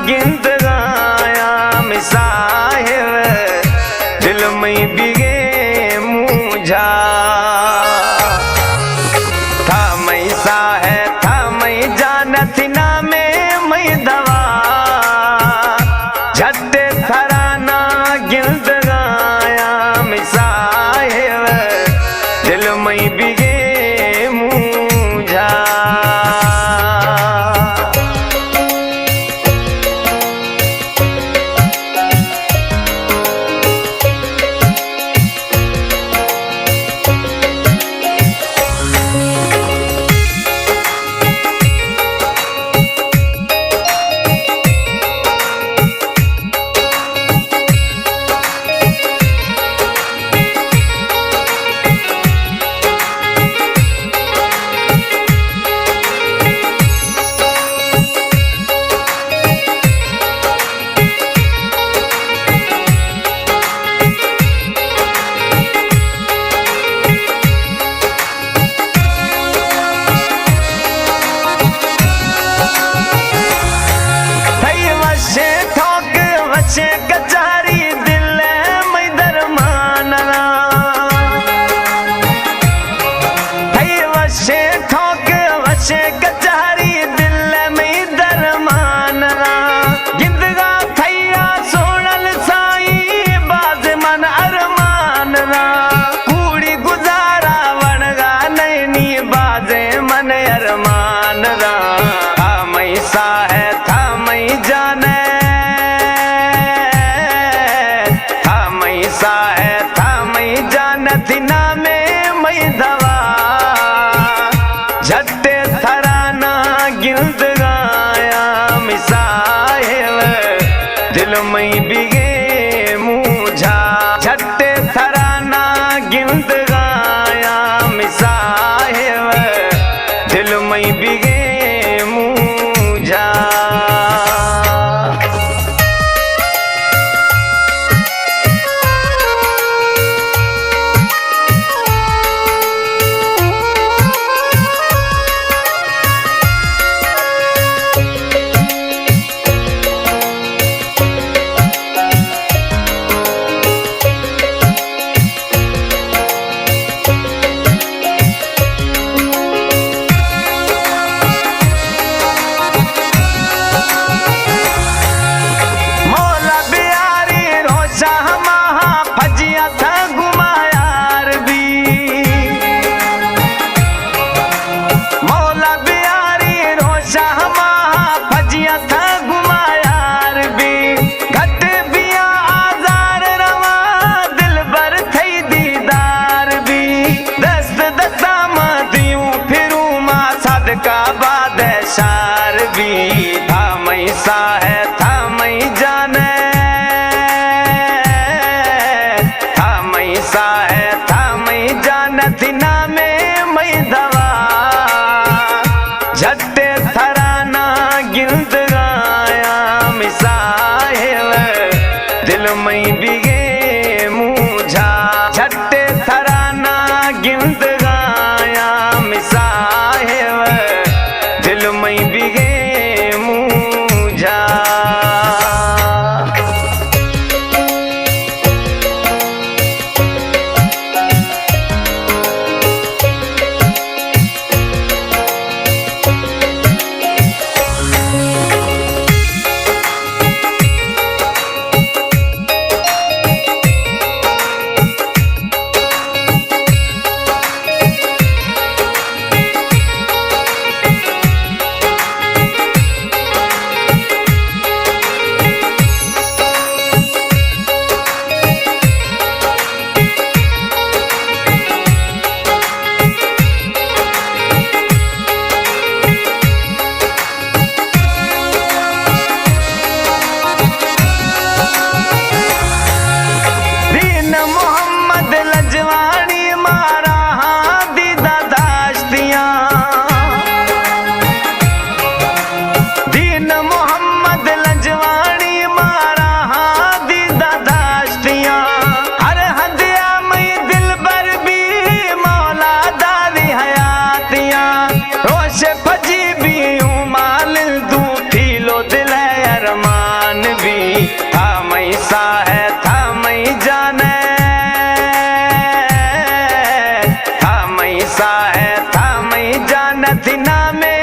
गिंद गाया मिसाहिब दिल में बिगे मुझा था मई सा है था मई जानत ना में दवा झटे थराना गिंद गाया मिसाहिब दिल में बिगे मुझा वचे कचारी दिल में दरमानना वचे ठोक वचे कचारी दिल में दरमानना गिंदगा थैया सोनल साई बाज मन अरमानना कूड़ी गुजारा वणगा नैनी बाजे मन अरमानना था मई सा है था मई जाने सा है था मई जानत ना में दवा झटे थराना गिंद गाया मिसाहिब दिल में बिगे मुझा झटे थराना गिंद गाया मिसाहिब दिल में बिगे मुझा का बाद शार भी था मई सा है था मई जाने था मई सा है था मई जानत ना में दवा झटे थराना गिंद गाया मिसाहिब दिल में बिगे मुझा झटे थराना गिंद गाया मिसाहिब दिल में बिगे मुझा નથી નામે